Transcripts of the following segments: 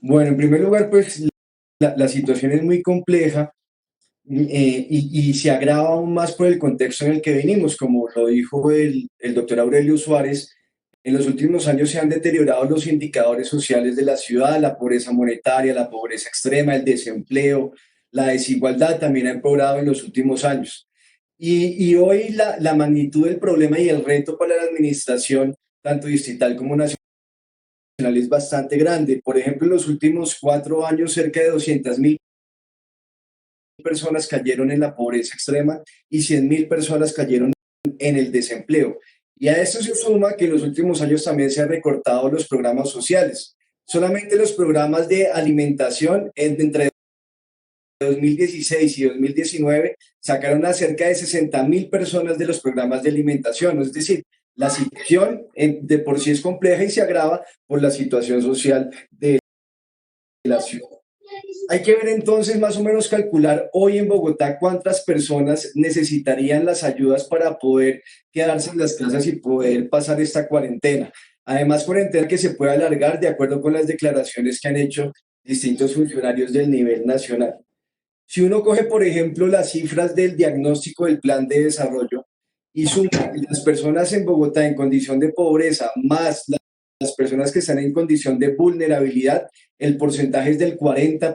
Bueno, en primer lugar, pues la situación es muy compleja y se agrava aún más por el contexto en el que venimos. Como lo dijo el doctor Aurelio Suárez, en los últimos años se han deteriorado los indicadores sociales de la ciudad, la pobreza monetaria, la pobreza extrema, el desempleo, la desigualdad también ha empeorado en los últimos años. Y hoy la magnitud del problema y el reto para la administración, tanto distrital como nacional, es bastante grande. Por ejemplo, en los últimos 4 años, cerca de 200.000 personas cayeron en la pobreza extrema y 100.000 personas cayeron en el desempleo. Y a esto se suma que en los últimos años también se han recortado los programas sociales. Solamente los programas de alimentación entre 2016 y 2019 sacaron a cerca de 60.000 personas de los programas de alimentación. Es decir, la situación de por sí es compleja y se agrava por la situación social de la ciudad. Hay que ver entonces, más o menos calcular hoy en Bogotá cuántas personas necesitarían las ayudas para poder quedarse en las casas y poder pasar esta cuarentena. Además, cuarentena que se puede alargar de acuerdo con las declaraciones que han hecho distintos funcionarios del nivel nacional. Si uno coge, por ejemplo, las cifras del diagnóstico del plan de desarrollo y suma las personas en Bogotá en condición de pobreza más las personas que están en condición de vulnerabilidad, el porcentaje es del 40%.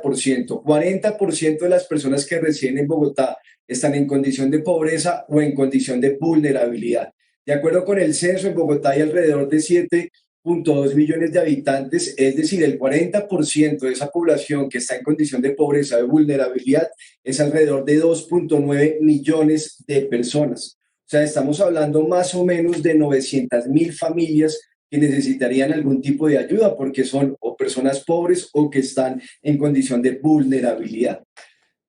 40% de las personas que residen en Bogotá están en condición de pobreza o en condición de vulnerabilidad. De acuerdo con el censo, en Bogotá hay alrededor de 7,2 millones de habitantes, es decir, el 40% de esa población que está en condición de pobreza o de vulnerabilidad es alrededor de 2,9 millones de personas. O sea, estamos hablando más o menos de 900.000 familias que necesitarían algún tipo de ayuda porque son o personas pobres o que están en condición de vulnerabilidad.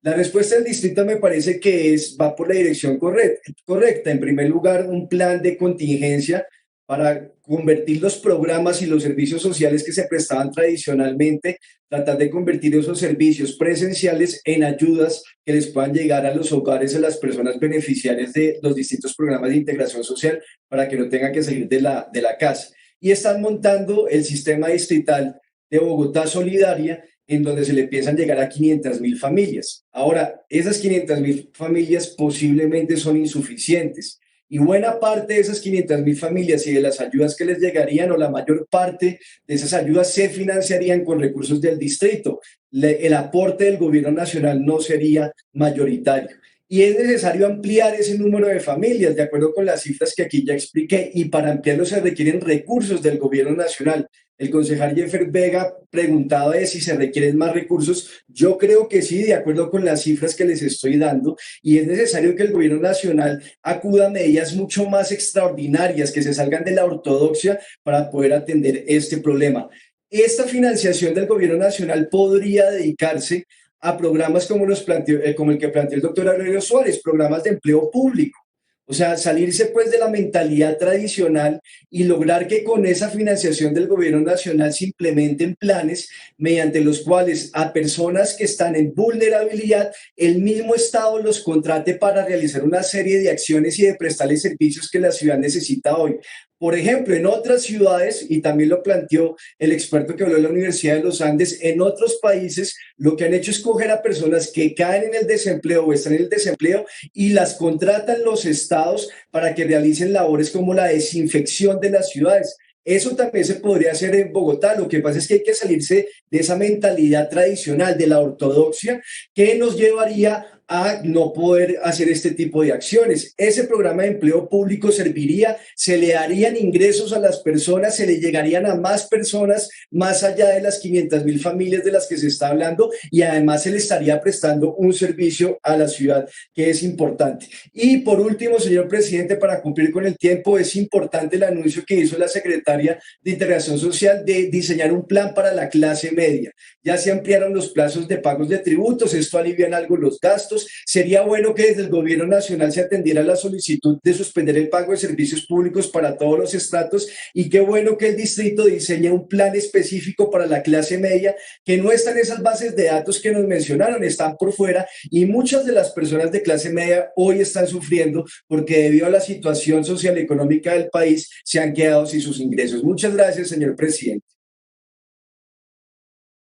La respuesta del distrito me parece que va por la dirección correcta. En primer lugar, un plan de contingencia para convertir los programas y los servicios sociales que se prestaban tradicionalmente, tratar de convertir esos servicios presenciales en ayudas que les puedan llegar a los hogares de las personas beneficiarias de los distintos programas de integración social para que no tengan que salir de la casa. Y están montando el sistema distrital de Bogotá Solidaria, en donde se le piensan llegar a 500.000 familias. Ahora, esas 500.000 familias posiblemente son insuficientes y buena parte de esas 500.000 familias y de las ayudas que les llegarían o la mayor parte de esas ayudas se financiarían con recursos del distrito. El aporte del gobierno nacional no sería mayoritario. Y es necesario ampliar ese número de familias, de acuerdo con las cifras que aquí ya expliqué, y para ampliarlo se requieren recursos del gobierno nacional. El concejal Jeffer Vega preguntaba de si se requieren más recursos. Yo creo que sí, de acuerdo con las cifras que les estoy dando, y es necesario que el gobierno nacional acuda a medidas mucho más extraordinarias, que se salgan de la ortodoxia para poder atender este problema. Esta financiación del gobierno nacional podría dedicarse a programas como el que planteó el doctor Aurelio Suárez, programas de empleo público. O sea, salirse pues de la mentalidad tradicional y lograr que con esa financiación del gobierno nacional se implementen planes mediante los cuales a personas que están en vulnerabilidad, el mismo Estado los contrate para realizar una serie de acciones y de prestarles servicios que la ciudad necesita hoy. Por ejemplo, en otras ciudades, y también lo planteó el experto que habló de la Universidad de los Andes, en otros países lo que han hecho es coger a personas que caen en el desempleo o están en el desempleo y las contratan los estados para que realicen labores como la desinfección de las ciudades. Eso también se podría hacer en Bogotá. Lo que pasa es que hay que salirse de esa mentalidad tradicional, de la ortodoxia, que nos llevaría a no poder hacer este tipo de acciones. Ese programa de empleo público serviría, se le darían ingresos a las personas, se le llegarían a más personas más allá de las 500.000 familias de las que se está hablando y además se le estaría prestando un servicio a la ciudad que es importante. Y por último, señor presidente, para cumplir con el tiempo, es importante el anuncio que hizo la secretaria de Integración Social de diseñar un plan para la clase media. Ya se ampliaron los plazos de pagos de tributos, esto alivia algo los gastos. Sería bueno que desde el gobierno nacional se atendiera la solicitud de suspender el pago de servicios públicos para todos los estratos y qué bueno que el distrito diseñe un plan específico para la clase media, que no están en esas bases de datos que nos mencionaron, están por fuera y muchas de las personas de clase media hoy están sufriendo porque debido a la situación social y económica del país se han quedado sin sus ingresos. Muchas gracias, señor presidente.